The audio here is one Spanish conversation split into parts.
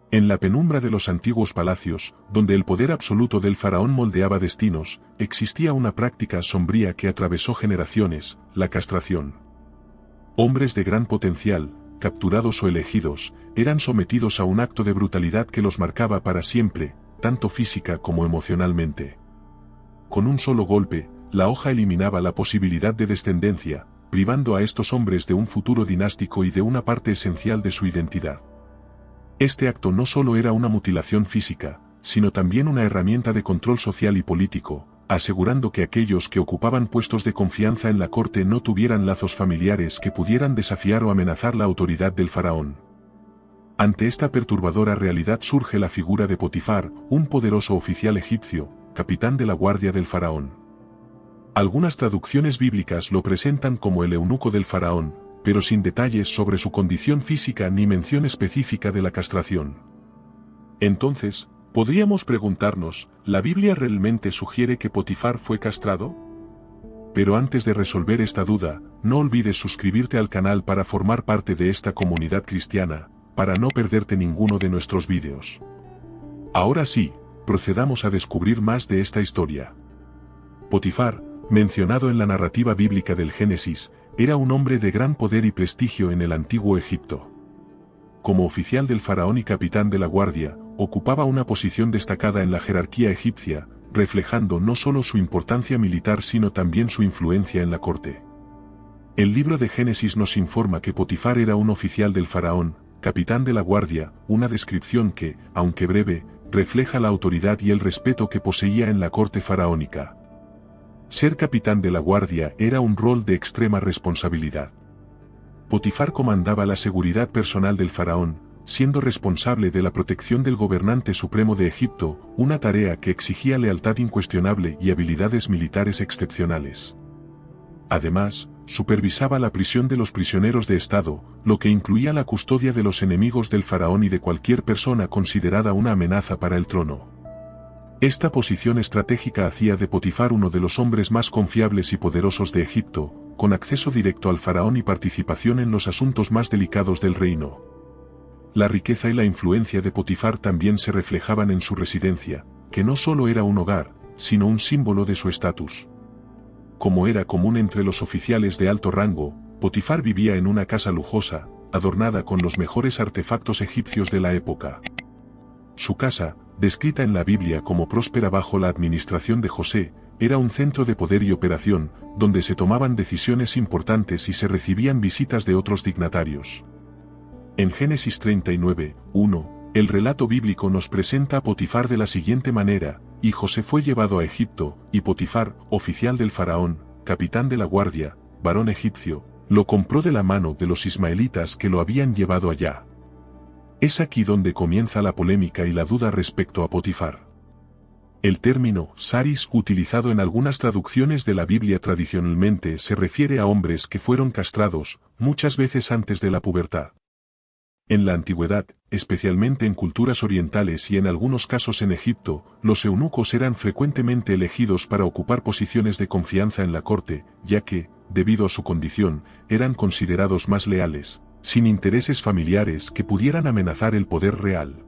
En la penumbra de los antiguos palacios, donde el poder absoluto del faraón moldeaba destinos, existía una práctica sombría que atravesó generaciones: la castración. Hombres de gran potencial, capturados o elegidos, eran sometidos a un acto de brutalidad que los marcaba para siempre, tanto física como emocionalmente. Con un solo golpe, la hoja eliminaba la posibilidad de descendencia, privando a estos hombres de un futuro dinástico y de una parte esencial de su identidad. Este acto no solo era una mutilación física, sino también una herramienta de control social y político, asegurando que aquellos que ocupaban puestos de confianza en la corte no tuvieran lazos familiares que pudieran desafiar o amenazar la autoridad del faraón. Ante esta perturbadora realidad surge la figura de Potifar, un poderoso oficial egipcio, capitán de la guardia del faraón. Algunas traducciones bíblicas lo presentan como el eunuco del faraón, pero sin detalles sobre su condición física ni mención específica de la castración. Entonces, podríamos preguntarnos, ¿la Biblia realmente sugiere que Potifar fue castrado? Pero antes de resolver esta duda, no olvides suscribirte al canal para formar parte de esta comunidad cristiana, para no perderte ninguno de nuestros vídeos. Ahora sí, procedamos a descubrir más de esta historia. Potifar, mencionado en la narrativa bíblica del Génesis, era un hombre de gran poder y prestigio en el antiguo Egipto. Como oficial del faraón y capitán de la guardia, ocupaba una posición destacada en la jerarquía egipcia, reflejando no solo su importancia militar sino también su influencia en la corte. El libro de Génesis nos informa que Potifar era un oficial del faraón, capitán de la guardia, una descripción que, aunque breve, refleja la autoridad y el respeto que poseía en la corte faraónica. Ser capitán de la guardia era un rol de extrema responsabilidad. Potifar comandaba la seguridad personal del faraón, siendo responsable de la protección del gobernante supremo de Egipto, una tarea que exigía lealtad incuestionable y habilidades militares excepcionales. Además, supervisaba la prisión de los prisioneros de Estado, lo que incluía la custodia de los enemigos del faraón y de cualquier persona considerada una amenaza para el trono. Esta posición estratégica hacía de Potifar uno de los hombres más confiables y poderosos de Egipto, con acceso directo al faraón y participación en los asuntos más delicados del reino. La riqueza y la influencia de Potifar también se reflejaban en su residencia, que no solo era un hogar, sino un símbolo de su estatus. Como era común entre los oficiales de alto rango, Potifar vivía en una casa lujosa, adornada con los mejores artefactos egipcios de la época. Su casa, descrita en la Biblia como próspera bajo la administración de José, era un centro de poder y operación, donde se tomaban decisiones importantes y se recibían visitas de otros dignatarios. En Génesis 39:1, el relato bíblico nos presenta a Potifar de la siguiente manera: y José fue llevado a Egipto, y Potifar, oficial del faraón, capitán de la guardia, varón egipcio, lo compró de la mano de los ismaelitas que lo habían llevado allá. Es aquí donde comienza la polémica y la duda respecto a Potifar. El término saris, utilizado en algunas traducciones de la Biblia tradicionalmente, se refiere a hombres que fueron castrados, muchas veces antes de la pubertad. En la antigüedad, especialmente en culturas orientales y en algunos casos en Egipto, los eunucos eran frecuentemente elegidos para ocupar posiciones de confianza en la corte, ya que, debido a su condición, eran considerados más leales, sin intereses familiares que pudieran amenazar el poder real.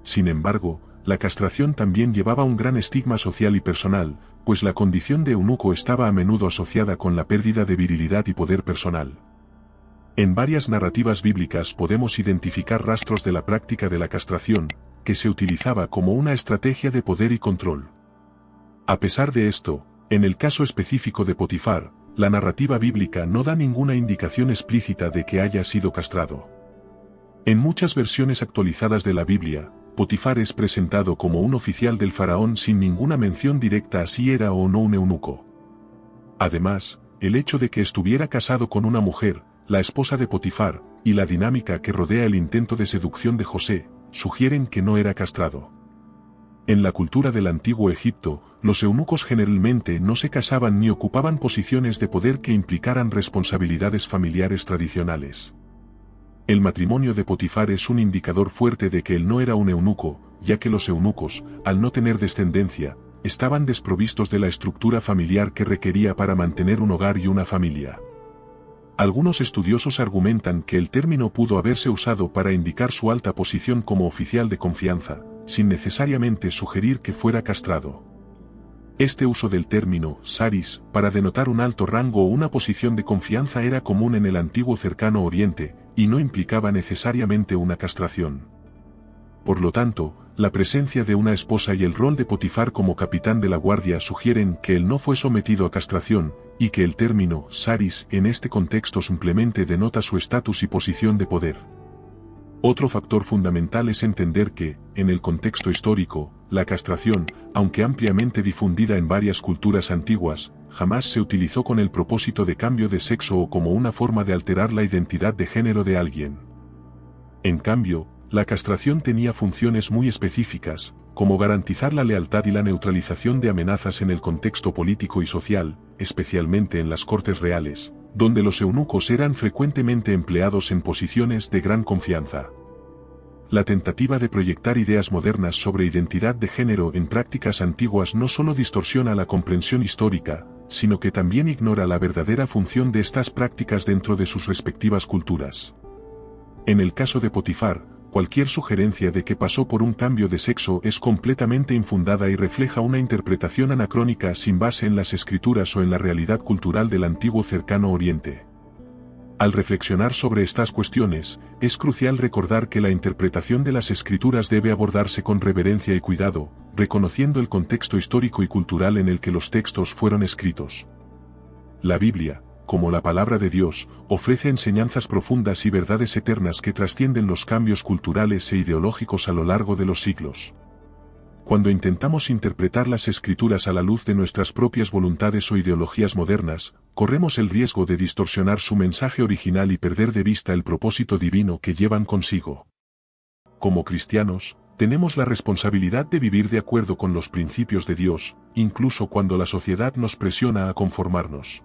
Sin embargo, la castración también llevaba un gran estigma social y personal, pues la condición de eunuco estaba a menudo asociada con la pérdida de virilidad y poder personal. En varias narrativas bíblicas podemos identificar rastros de la práctica de la castración, que se utilizaba como una estrategia de poder y control. A pesar de esto, en el caso específico de Potifar, la narrativa bíblica no da ninguna indicación explícita de que haya sido castrado. En muchas versiones actualizadas de la Biblia, Potifar es presentado como un oficial del faraón sin ninguna mención directa a si era o no un eunuco. Además, el hecho de que estuviera casado con una mujer, la esposa de Potifar, y la dinámica que rodea el intento de seducción de José, sugieren que no era castrado. En la cultura del antiguo Egipto, los eunucos generalmente no se casaban ni ocupaban posiciones de poder que implicaran responsabilidades familiares tradicionales. El matrimonio de Potifar es un indicador fuerte de que él no era un eunuco, ya que los eunucos, al no tener descendencia, estaban desprovistos de la estructura familiar que requería para mantener un hogar y una familia. Algunos estudiosos argumentan que el término pudo haberse usado para indicar su alta posición como oficial de confianza, sin necesariamente sugerir que fuera castrado. Este uso del término saris para denotar un alto rango o una posición de confianza era común en el antiguo Cercano Oriente, y no implicaba necesariamente una castración. Por lo tanto, la presencia de una esposa y el rol de Potifar como capitán de la guardia sugieren que él no fue sometido a castración, y que el término saris en este contexto simplemente denota su estatus y posición de poder. Otro factor fundamental es entender que, en el contexto histórico, la castración, aunque ampliamente difundida en varias culturas antiguas, jamás se utilizó con el propósito de cambio de sexo o como una forma de alterar la identidad de género de alguien. En cambio, la castración tenía funciones muy específicas, como garantizar la lealtad y la neutralización de amenazas en el contexto político y social, especialmente en las cortes reales, donde los eunucos eran frecuentemente empleados en posiciones de gran confianza. La tentativa de proyectar ideas modernas sobre identidad de género en prácticas antiguas no solo distorsiona la comprensión histórica, sino que también ignora la verdadera función de estas prácticas dentro de sus respectivas culturas. En el caso de Potifar, cualquier sugerencia de que pasó por un cambio de sexo es completamente infundada y refleja una interpretación anacrónica sin base en las escrituras o en la realidad cultural del antiguo Cercano Oriente. Al reflexionar sobre estas cuestiones, es crucial recordar que la interpretación de las escrituras debe abordarse con reverencia y cuidado, reconociendo el contexto histórico y cultural en el que los textos fueron escritos. La Biblia, como la palabra de Dios, ofrece enseñanzas profundas y verdades eternas que trascienden los cambios culturales e ideológicos a lo largo de los siglos. Cuando intentamos interpretar las escrituras a la luz de nuestras propias voluntades o ideologías modernas, corremos el riesgo de distorsionar su mensaje original y perder de vista el propósito divino que llevan consigo. Como cristianos, tenemos la responsabilidad de vivir de acuerdo con los principios de Dios, incluso cuando la sociedad nos presiona a conformarnos.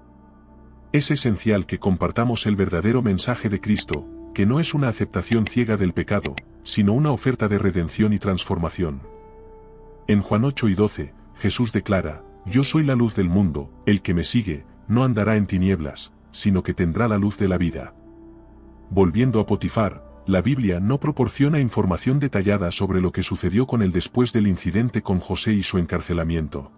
Es esencial que compartamos el verdadero mensaje de Cristo, que no es una aceptación ciega del pecado, sino una oferta de redención y transformación. En Juan 8:12, Jesús declara: «Yo soy la luz del mundo, el que me sigue, no andará en tinieblas, sino que tendrá la luz de la vida». Volviendo a Potifar, la Biblia no proporciona información detallada sobre lo que sucedió con él después del incidente con José y su encarcelamiento.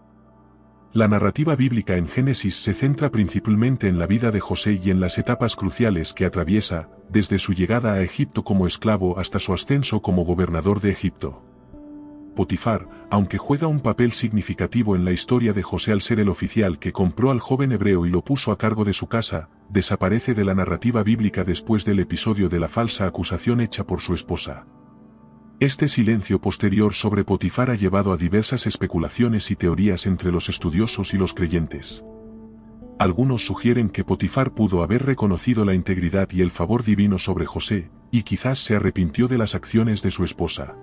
La narrativa bíblica en Génesis se centra principalmente en la vida de José y en las etapas cruciales que atraviesa, desde su llegada a Egipto como esclavo hasta su ascenso como gobernador de Egipto. Potifar, aunque juega un papel significativo en la historia de José al ser el oficial que compró al joven hebreo y lo puso a cargo de su casa, desaparece de la narrativa bíblica después del episodio de la falsa acusación hecha por su esposa. Este silencio posterior sobre Potifar ha llevado a diversas especulaciones y teorías entre los estudiosos y los creyentes. Algunos sugieren que Potifar pudo haber reconocido la integridad y el favor divino sobre José, y quizás se arrepintió de las acciones de su esposa.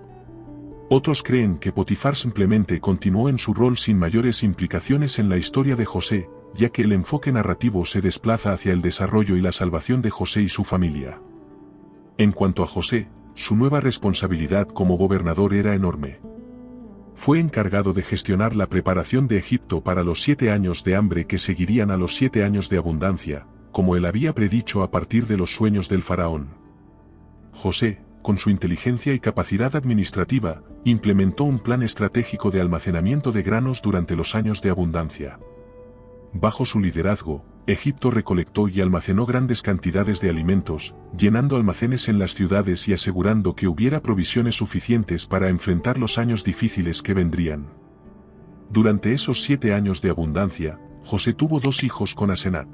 Otros creen que Potifar simplemente continuó en su rol sin mayores implicaciones en la historia de José, ya que el enfoque narrativo se desplaza hacia el desarrollo y la salvación de José y su familia. En cuanto a José, su nueva responsabilidad como gobernador era enorme. Fue encargado de gestionar la preparación de Egipto para los 7 años de hambre que seguirían a los 7 años de abundancia, como él había predicho a partir de los sueños del faraón. José, con su inteligencia y capacidad administrativa, implementó un plan estratégico de almacenamiento de granos durante los años de abundancia. Bajo su liderazgo, Egipto recolectó y almacenó grandes cantidades de alimentos, llenando almacenes en las ciudades y asegurando que hubiera provisiones suficientes para enfrentar los años difíciles que vendrían. Durante esos 7 años de abundancia, José tuvo 2 hijos con Asenat.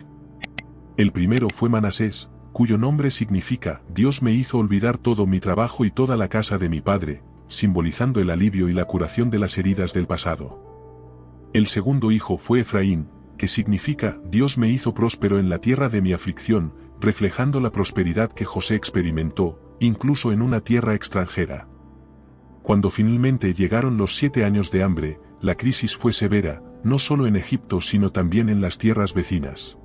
El primero fue Manasés, cuyo nombre significa «Dios me hizo olvidar todo mi trabajo y toda la casa de mi padre», simbolizando el alivio y la curación de las heridas del pasado. El segundo hijo fue Efraín, que significa «Dios me hizo próspero en la tierra de mi aflicción», reflejando la prosperidad que José experimentó, incluso en una tierra extranjera. Cuando finalmente llegaron los 7 años de hambre, la crisis fue severa, no solo en Egipto sino también en las tierras vecinas.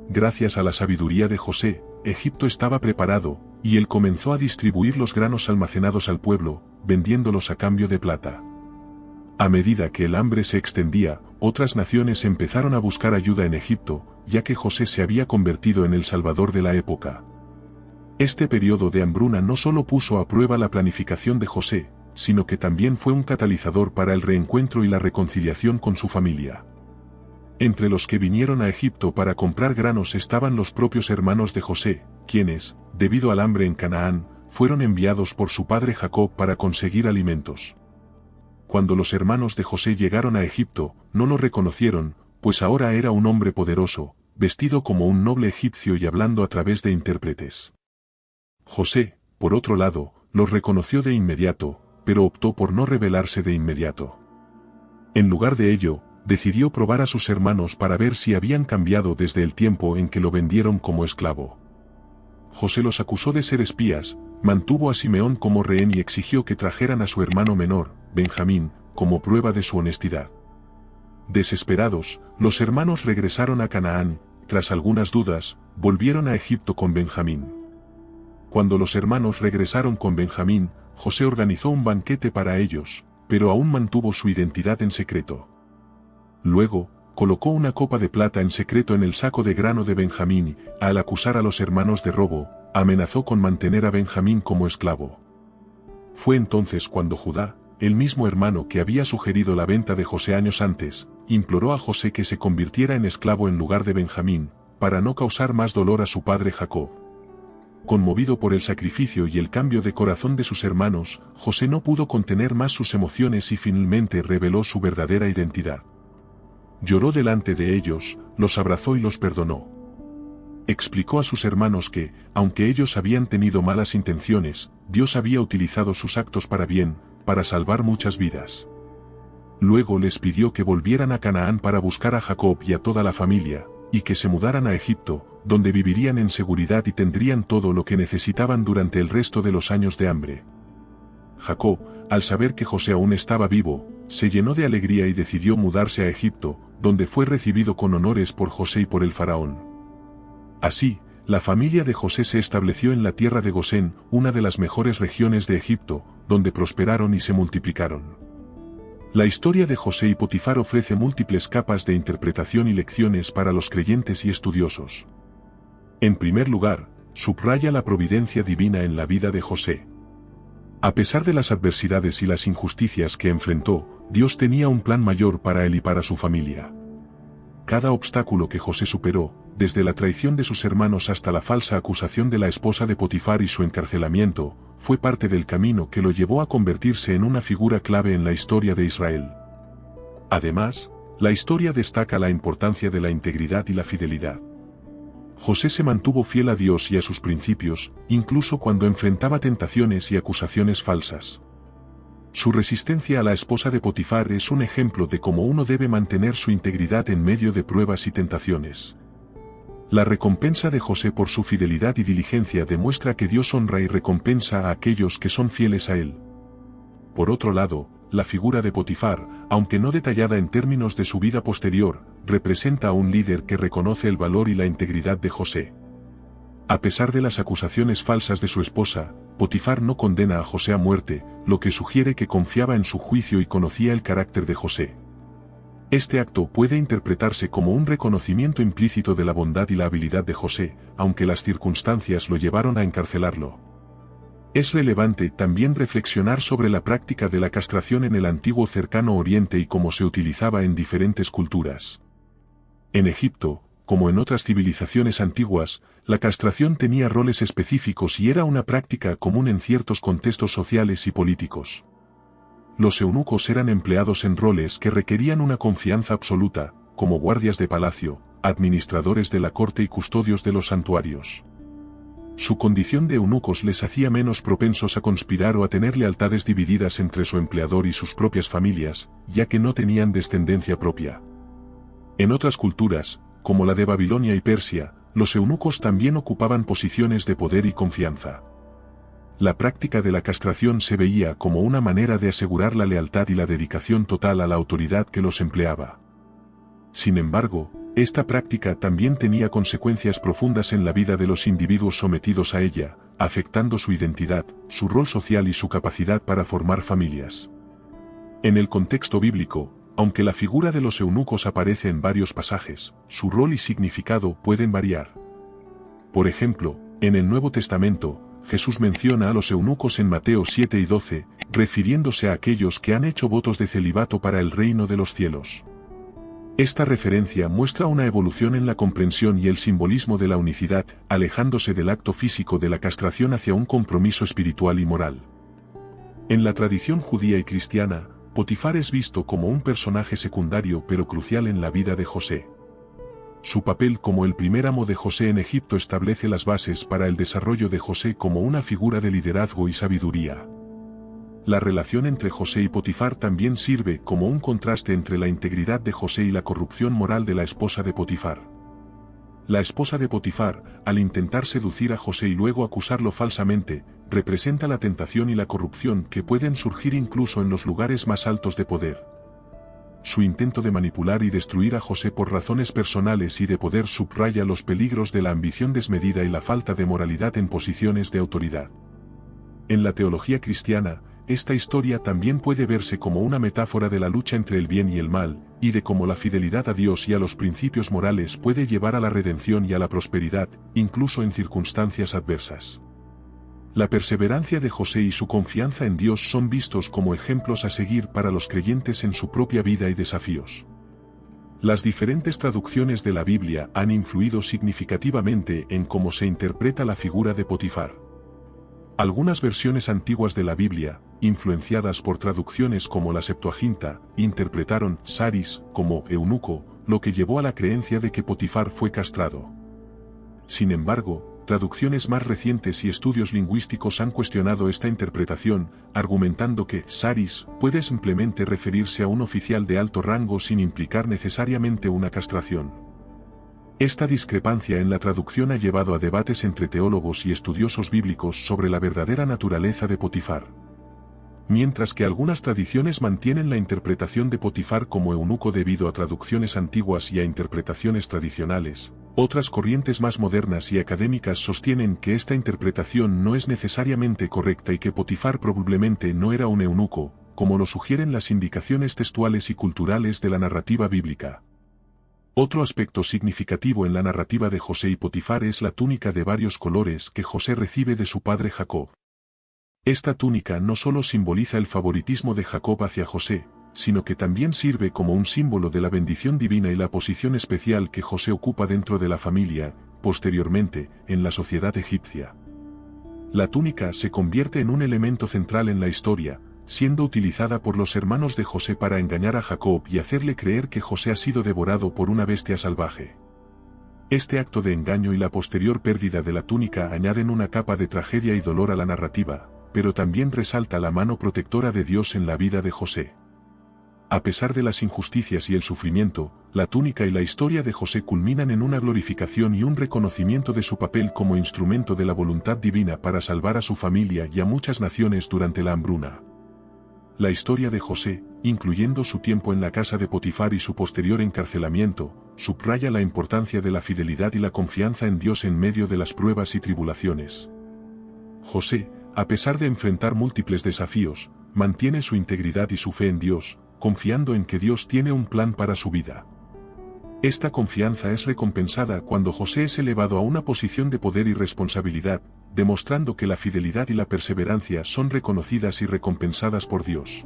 Gracias a la sabiduría de José, Egipto estaba preparado, y él comenzó a distribuir los granos almacenados al pueblo, vendiéndolos a cambio de plata. A medida que el hambre se extendía, otras naciones empezaron a buscar ayuda en Egipto, ya que José se había convertido en el salvador de la época. Este periodo de hambruna no solo puso a prueba la planificación de José, sino que también fue un catalizador para el reencuentro y la reconciliación con su familia. Entre los que vinieron a Egipto para comprar granos estaban los propios hermanos de José, quienes, debido al hambre en Canaán, fueron enviados por su padre Jacob para conseguir alimentos. Cuando los hermanos de José llegaron a Egipto, no lo reconocieron, pues ahora era un hombre poderoso, vestido como un noble egipcio y hablando a través de intérpretes. José, por otro lado, los reconoció de inmediato, pero optó por no rebelarse de inmediato. En lugar de ello, decidió probar a sus hermanos para ver si habían cambiado desde el tiempo en que lo vendieron como esclavo. José los acusó de ser espías, mantuvo a Simeón como rehén y exigió que trajeran a su hermano menor, Benjamín, como prueba de su honestidad. Desesperados, los hermanos regresaron a Canaán, tras algunas dudas, volvieron a Egipto con Benjamín. Cuando los hermanos regresaron con Benjamín, José organizó un banquete para ellos, pero aún mantuvo su identidad en secreto. Luego, colocó una copa de plata en secreto en el saco de grano de Benjamín y, al acusar a los hermanos de robo, amenazó con mantener a Benjamín como esclavo. Fue entonces cuando Judá, el mismo hermano que había sugerido la venta de José años antes, imploró a José que se convirtiera en esclavo en lugar de Benjamín, para no causar más dolor a su padre Jacob. Conmovido por el sacrificio y el cambio de corazón de sus hermanos, José no pudo contener más sus emociones y finalmente reveló su verdadera identidad. Lloró delante de ellos, los abrazó y los perdonó. Explicó a sus hermanos que, aunque ellos habían tenido malas intenciones, Dios había utilizado sus actos para bien, para salvar muchas vidas. Luego les pidió que volvieran a Canaán para buscar a Jacob y a toda la familia, y que se mudaran a Egipto, donde vivirían en seguridad y tendrían todo lo que necesitaban durante el resto de los años de hambre. Jacob, al saber que José aún estaba vivo, se llenó de alegría y decidió mudarse a Egipto, donde fue recibido con honores por José y por el faraón. Así, la familia de José se estableció en la tierra de Gosén, una de las mejores regiones de Egipto, donde prosperaron y se multiplicaron. La historia de José y Potifar ofrece múltiples capas de interpretación y lecciones para los creyentes y estudiosos. En primer lugar, subraya la providencia divina en la vida de José. A pesar de las adversidades y las injusticias que enfrentó, Dios tenía un plan mayor para él y para su familia. Cada obstáculo que José superó, desde la traición de sus hermanos hasta la falsa acusación de la esposa de Potifar y su encarcelamiento, fue parte del camino que lo llevó a convertirse en una figura clave en la historia de Israel. Además, la historia destaca la importancia de la integridad y la fidelidad. José se mantuvo fiel a Dios y a sus principios, incluso cuando enfrentaba tentaciones y acusaciones falsas. Su resistencia a la esposa de Potifar es un ejemplo de cómo uno debe mantener su integridad en medio de pruebas y tentaciones. La recompensa de José por su fidelidad y diligencia demuestra que Dios honra y recompensa a aquellos que son fieles a Él. Por otro lado, la figura de Potifar, aunque no detallada en términos de su vida posterior, representa a un líder que reconoce el valor y la integridad de José. A pesar de las acusaciones falsas de su esposa, Potifar no condena a José a muerte, lo que sugiere que confiaba en su juicio y conocía el carácter de José. Este acto puede interpretarse como un reconocimiento implícito de la bondad y la habilidad de José, aunque las circunstancias lo llevaron a encarcelarlo. Es relevante también reflexionar sobre la práctica de la castración en el antiguo Cercano Oriente y cómo se utilizaba en diferentes culturas. En Egipto, como en otras civilizaciones antiguas, la castración tenía roles específicos y era una práctica común en ciertos contextos sociales y políticos. Los eunucos eran empleados en roles que requerían una confianza absoluta, como guardias de palacio, administradores de la corte y custodios de los santuarios. Su condición de eunucos les hacía menos propensos a conspirar o a tener lealtades divididas entre su empleador y sus propias familias, ya que no tenían descendencia propia. En otras culturas, como la de Babilonia y Persia, los eunucos también ocupaban posiciones de poder y confianza. La práctica de la castración se veía como una manera de asegurar la lealtad y la dedicación total a la autoridad que los empleaba. Sin embargo, esta práctica también tenía consecuencias profundas en la vida de los individuos sometidos a ella, afectando su identidad, su rol social y su capacidad para formar familias. En el contexto bíblico, aunque la figura de los eunucos aparece en varios pasajes, su rol y significado pueden variar. Por ejemplo, en el Nuevo Testamento, Jesús menciona a los eunucos en Mateo 7 y 12, refiriéndose a aquellos que han hecho votos de celibato para el reino de los cielos. Esta referencia muestra una evolución en la comprensión y el simbolismo de la unicidad, alejándose del acto físico de la castración hacia un compromiso espiritual y moral. En la tradición judía y cristiana, Potifar es visto como un personaje secundario pero crucial en la vida de José. Su papel como el primer amo de José en Egipto establece las bases para el desarrollo de José como una figura de liderazgo y sabiduría. La relación entre José y Potifar también sirve como un contraste entre la integridad de José y la corrupción moral de la esposa de Potifar. La esposa de Potifar, al intentar seducir a José y luego acusarlo falsamente, representa la tentación y la corrupción que pueden surgir incluso en los lugares más altos de poder. Su intento de manipular y destruir a José por razones personales y de poder subraya los peligros de la ambición desmedida y la falta de moralidad en posiciones de autoridad. En la teología cristiana, esta historia también puede verse como una metáfora de la lucha entre el bien y el mal, y de cómo la fidelidad a Dios y a los principios morales puede llevar a la redención y a la prosperidad, incluso en circunstancias adversas. La perseverancia de José y su confianza en Dios son vistos como ejemplos a seguir para los creyentes en su propia vida y desafíos. Las diferentes traducciones de la Biblia han influido significativamente en cómo se interpreta la figura de Potifar. Algunas versiones antiguas de la Biblia, influenciadas por traducciones como la Septuaginta, interpretaron Saris como eunuco, lo que llevó a la creencia de que Potifar fue castrado. Sin embargo, traducciones más recientes y estudios lingüísticos han cuestionado esta interpretación, argumentando que Saris puede simplemente referirse a un oficial de alto rango sin implicar necesariamente una castración. Esta discrepancia en la traducción ha llevado a debates entre teólogos y estudiosos bíblicos sobre la verdadera naturaleza de Potifar. Mientras que algunas tradiciones mantienen la interpretación de Potifar como eunuco debido a traducciones antiguas y a interpretaciones tradicionales, otras corrientes más modernas y académicas sostienen que esta interpretación no es necesariamente correcta y que Potifar probablemente no era un eunuco, como lo sugieren las indicaciones textuales y culturales de la narrativa bíblica. Otro aspecto significativo en la narrativa de José y Potifar es la túnica de varios colores que José recibe de su padre Jacob. Esta túnica no solo simboliza el favoritismo de Jacob hacia José, sino que también sirve como un símbolo de la bendición divina y la posición especial que José ocupa dentro de la familia, posteriormente, en la sociedad egipcia. La túnica se convierte en un elemento central en la historia, siendo utilizada por los hermanos de José para engañar a Jacob y hacerle creer que José ha sido devorado por una bestia salvaje. Este acto de engaño y la posterior pérdida de la túnica añaden una capa de tragedia y dolor a la narrativa, pero también resalta la mano protectora de Dios en la vida de José. A pesar de las injusticias y el sufrimiento, la túnica y la historia de José culminan en una glorificación y un reconocimiento de su papel como instrumento de la voluntad divina para salvar a su familia y a muchas naciones durante la hambruna. La historia de José, incluyendo su tiempo en la casa de Potifar y su posterior encarcelamiento, subraya la importancia de la fidelidad y la confianza en Dios en medio de las pruebas y tribulaciones. José, a pesar de enfrentar múltiples desafíos, mantiene su integridad y su fe en Dios, confiando en que Dios tiene un plan para su vida. Esta confianza es recompensada cuando José es elevado a una posición de poder y responsabilidad, demostrando que la fidelidad y la perseverancia son reconocidas y recompensadas por Dios.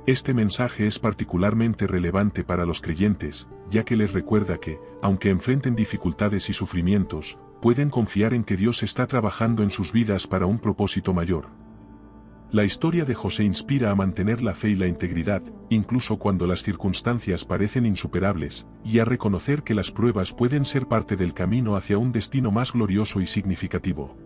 Este mensaje es particularmente relevante para los creyentes, ya que les recuerda que, aunque enfrenten dificultades y sufrimientos, pueden confiar en que Dios está trabajando en sus vidas para un propósito mayor. La historia de José inspira a mantener la fe y la integridad, incluso cuando las circunstancias parecen insuperables, y a reconocer que las pruebas pueden ser parte del camino hacia un destino más glorioso y significativo.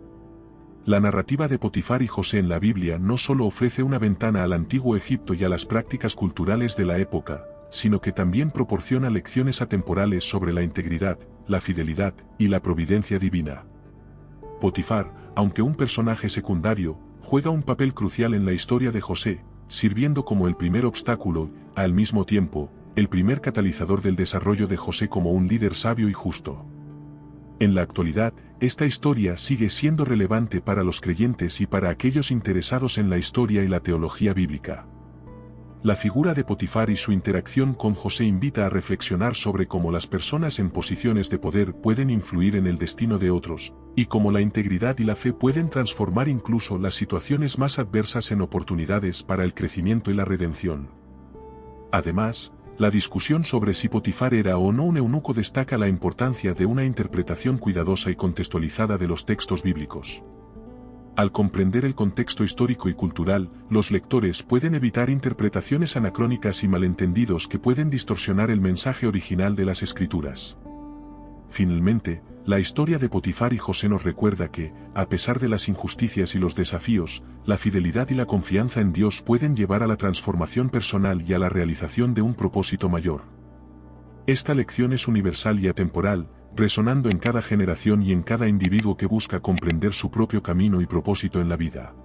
La narrativa de Potifar y José en la Biblia no solo ofrece una ventana al antiguo Egipto y a las prácticas culturales de la época, sino que también proporciona lecciones atemporales sobre la integridad, la fidelidad y la providencia divina. Potifar, aunque un personaje secundario, juega un papel crucial en la historia de José, sirviendo como el primer obstáculo, al mismo tiempo, el primer catalizador del desarrollo de José como un líder sabio y justo. En la actualidad, esta historia sigue siendo relevante para los creyentes y para aquellos interesados en la historia y la teología bíblica. La figura de Potifar y su interacción con José invita a reflexionar sobre cómo las personas en posiciones de poder pueden influir en el destino de otros, y cómo la integridad y la fe pueden transformar incluso las situaciones más adversas en oportunidades para el crecimiento y la redención. Además, la discusión sobre si Potifar era o no un eunuco destaca la importancia de una interpretación cuidadosa y contextualizada de los textos bíblicos. Al comprender el contexto histórico y cultural, los lectores pueden evitar interpretaciones anacrónicas y malentendidos que pueden distorsionar el mensaje original de las Escrituras. Finalmente, la historia de Potifar y José nos recuerda que, a pesar de las injusticias y los desafíos, la fidelidad y la confianza en Dios pueden llevar a la transformación personal y a la realización de un propósito mayor. Esta lección es universal y atemporal, resonando en cada generación y en cada individuo que busca comprender su propio camino y propósito en la vida.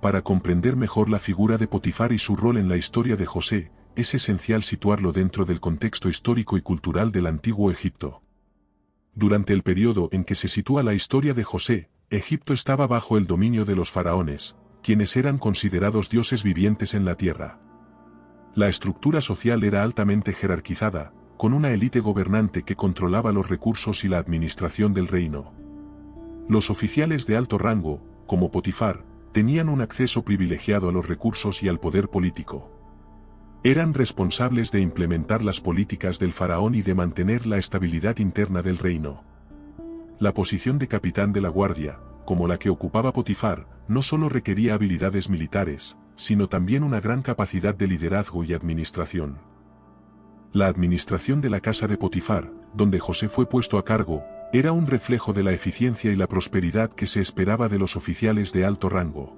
Para comprender mejor la figura de Potifar y su rol en la historia de José, es esencial situarlo dentro del contexto histórico y cultural del antiguo Egipto. Durante el periodo en que se sitúa la historia de José, Egipto estaba bajo el dominio de los faraones, quienes eran considerados dioses vivientes en la tierra. La estructura social era altamente jerarquizada, con una élite gobernante que controlaba los recursos y la administración del reino. Los oficiales de alto rango, como Potifar, tenían un acceso privilegiado a los recursos y al poder político. Eran responsables de implementar las políticas del faraón y de mantener la estabilidad interna del reino. La posición de capitán de la guardia, como la que ocupaba Potifar, no solo requería habilidades militares, sino también una gran capacidad de liderazgo y administración. La administración de la casa de Potifar, donde José fue puesto a cargo, era un reflejo de la eficiencia y la prosperidad que se esperaba de los oficiales de alto rango.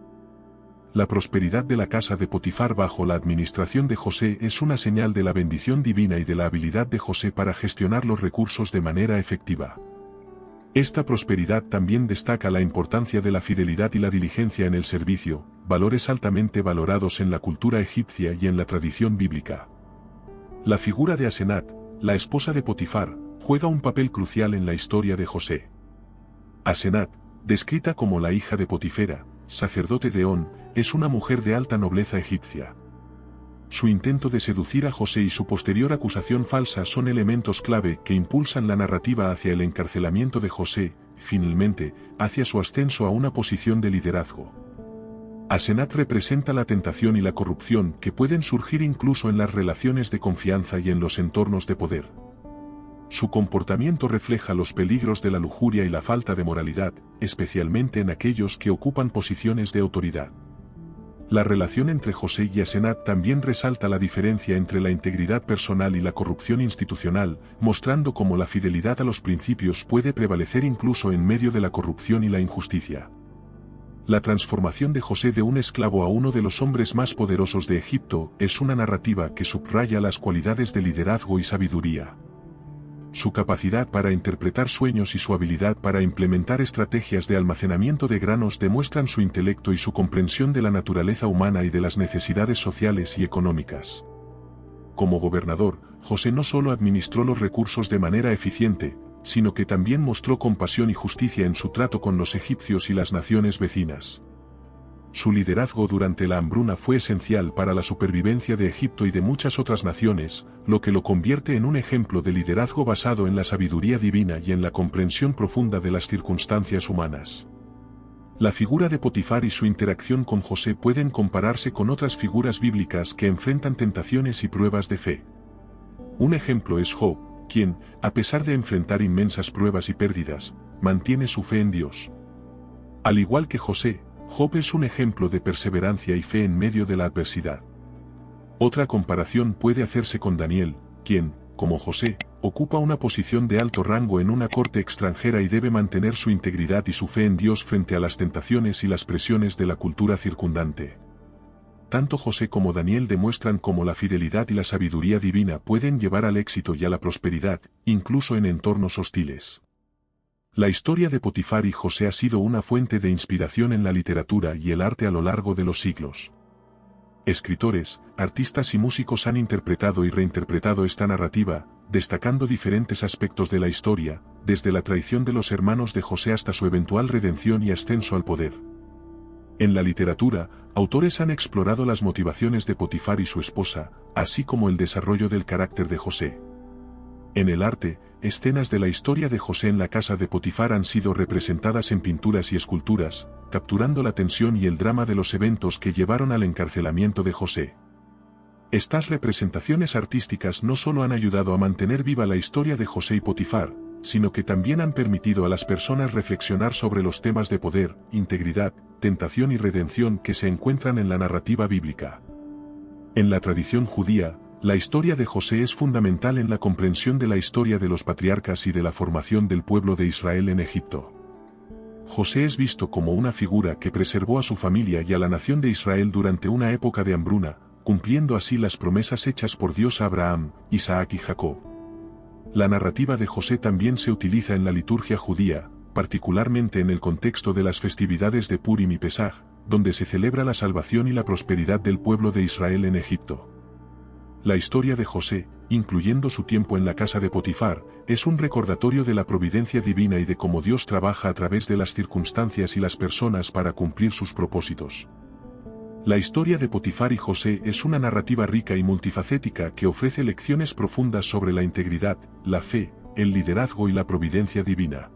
La prosperidad de la casa de Potifar bajo la administración de José es una señal de la bendición divina y de la habilidad de José para gestionar los recursos de manera efectiva. Esta prosperidad también destaca la importancia de la fidelidad y la diligencia en el servicio, valores altamente valorados en la cultura egipcia y en la tradición bíblica. La figura de Asenat, la esposa de Potifar, juega un papel crucial en la historia de José. Asenat, descrita como la hija de Potifera, sacerdote de On, es una mujer de alta nobleza egipcia. Su intento de seducir a José y su posterior acusación falsa son elementos clave que impulsan la narrativa hacia el encarcelamiento de José, finalmente, hacia su ascenso a una posición de liderazgo. Asenat representa la tentación y la corrupción que pueden surgir incluso en las relaciones de confianza y en los entornos de poder. Su comportamiento refleja los peligros de la lujuria y la falta de moralidad, especialmente en aquellos que ocupan posiciones de autoridad. La relación entre José y Asenat también resalta la diferencia entre la integridad personal y la corrupción institucional, mostrando cómo la fidelidad a los principios puede prevalecer incluso en medio de la corrupción y la injusticia. La transformación de José de un esclavo a uno de los hombres más poderosos de Egipto es una narrativa que subraya las cualidades de liderazgo y sabiduría. Su capacidad para interpretar sueños y su habilidad para implementar estrategias de almacenamiento de granos demuestran su intelecto y su comprensión de la naturaleza humana y de las necesidades sociales y económicas. Como gobernador, José no solo administró los recursos de manera eficiente, sino que también mostró compasión y justicia en su trato con los egipcios y las naciones vecinas. Su liderazgo durante la hambruna fue esencial para la supervivencia de Egipto y de muchas otras naciones, lo que lo convierte en un ejemplo de liderazgo basado en la sabiduría divina y en la comprensión profunda de las circunstancias humanas. La figura de Potifar y su interacción con José pueden compararse con otras figuras bíblicas que enfrentan tentaciones y pruebas de fe. Un ejemplo es Job, quien, a pesar de enfrentar inmensas pruebas y pérdidas, mantiene su fe en Dios. Al igual que José, Job es un ejemplo de perseverancia y fe en medio de la adversidad. Otra comparación puede hacerse con Daniel, quien, como José, ocupa una posición de alto rango en una corte extranjera y debe mantener su integridad y su fe en Dios frente a las tentaciones y las presiones de la cultura circundante. Tanto José como Daniel demuestran cómo la fidelidad y la sabiduría divina pueden llevar al éxito y a la prosperidad, incluso en entornos hostiles. La historia de Potifar y José ha sido una fuente de inspiración en la literatura y el arte a lo largo de los siglos. Escritores, artistas y músicos han interpretado y reinterpretado esta narrativa, destacando diferentes aspectos de la historia, desde la traición de los hermanos de José hasta su eventual redención y ascenso al poder. En la literatura, autores han explorado las motivaciones de Potifar y su esposa, así como el desarrollo del carácter de José. En el arte, escenas de la historia de José en la casa de Potifar han sido representadas en pinturas y esculturas, capturando la tensión y el drama de los eventos que llevaron al encarcelamiento de José. Estas representaciones artísticas no solo han ayudado a mantener viva la historia de José y Potifar, sino que también han permitido a las personas reflexionar sobre los temas de poder, integridad, tentación y redención que se encuentran en la narrativa bíblica. En la tradición judía, la historia de José es fundamental en la comprensión de la historia de los patriarcas y de la formación del pueblo de Israel en Egipto. José es visto como una figura que preservó a su familia y a la nación de Israel durante una época de hambruna, cumpliendo así las promesas hechas por Dios a Abraham, Isaac y Jacob. La narrativa de José también se utiliza en la liturgia judía, particularmente en el contexto de las festividades de Purim y Pesaj, donde se celebra la salvación y la prosperidad del pueblo de Israel en Egipto. La historia de José, incluyendo su tiempo en la casa de Potifar, es un recordatorio de la providencia divina y de cómo Dios trabaja a través de las circunstancias y las personas para cumplir sus propósitos. La historia de Potifar y José es una narrativa rica y multifacética que ofrece lecciones profundas sobre la integridad, la fe, el liderazgo y la providencia divina.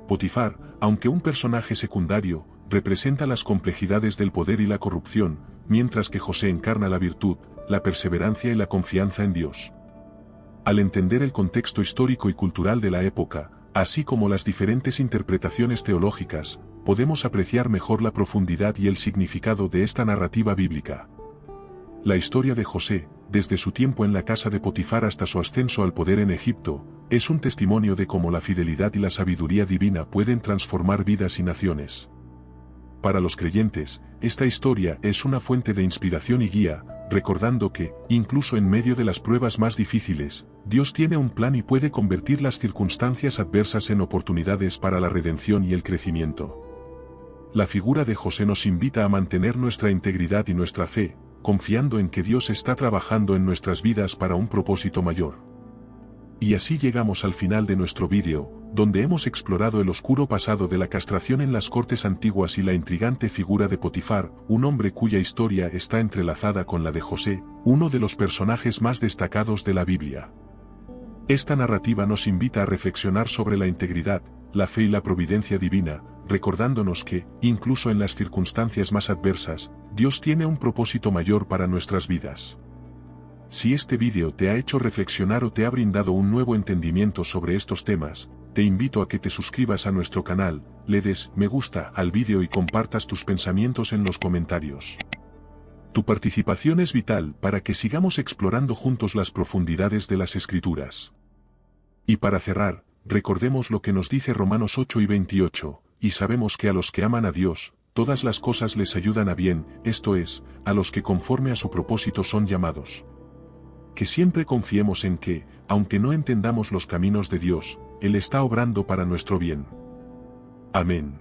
Potifar, aunque un personaje secundario, representa las complejidades del poder y la corrupción, mientras que José encarna la virtud, la perseverancia y la confianza en Dios. Al entender el contexto histórico y cultural de la época, así como las diferentes interpretaciones teológicas, podemos apreciar mejor la profundidad y el significado de esta narrativa bíblica. La historia de José, desde su tiempo en la casa de Potifar hasta su ascenso al poder en Egipto, es un testimonio de cómo la fidelidad y la sabiduría divina pueden transformar vidas y naciones. Para los creyentes, esta historia es una fuente de inspiración y guía, recordando que, incluso en medio de las pruebas más difíciles, Dios tiene un plan y puede convertir las circunstancias adversas en oportunidades para la redención y el crecimiento. La figura de José nos invita a mantener nuestra integridad y nuestra fe, confiando en que Dios está trabajando en nuestras vidas para un propósito mayor. Y así llegamos al final de nuestro vídeo, donde hemos explorado el oscuro pasado de la castración en las cortes antiguas y la intrigante figura de Potifar, un hombre cuya historia está entrelazada con la de José, uno de los personajes más destacados de la Biblia. Esta narrativa nos invita a reflexionar sobre la integridad, la fe y la providencia divina, recordándonos que, incluso en las circunstancias más adversas, Dios tiene un propósito mayor para nuestras vidas. Si este vídeo te ha hecho reflexionar o te ha brindado un nuevo entendimiento sobre estos temas, te invito a que te suscribas a nuestro canal, le des me gusta al vídeo y compartas tus pensamientos en los comentarios. Tu participación es vital para que sigamos explorando juntos las profundidades de las Escrituras. Y para cerrar, recordemos lo que nos dice Romanos 8 y 28, y sabemos que a los que aman a Dios, todas las cosas les ayudan a bien, esto es, a los que conforme a su propósito son llamados. Que siempre confiemos en que, aunque no entendamos los caminos de Dios, Él está obrando para nuestro bien. Amén.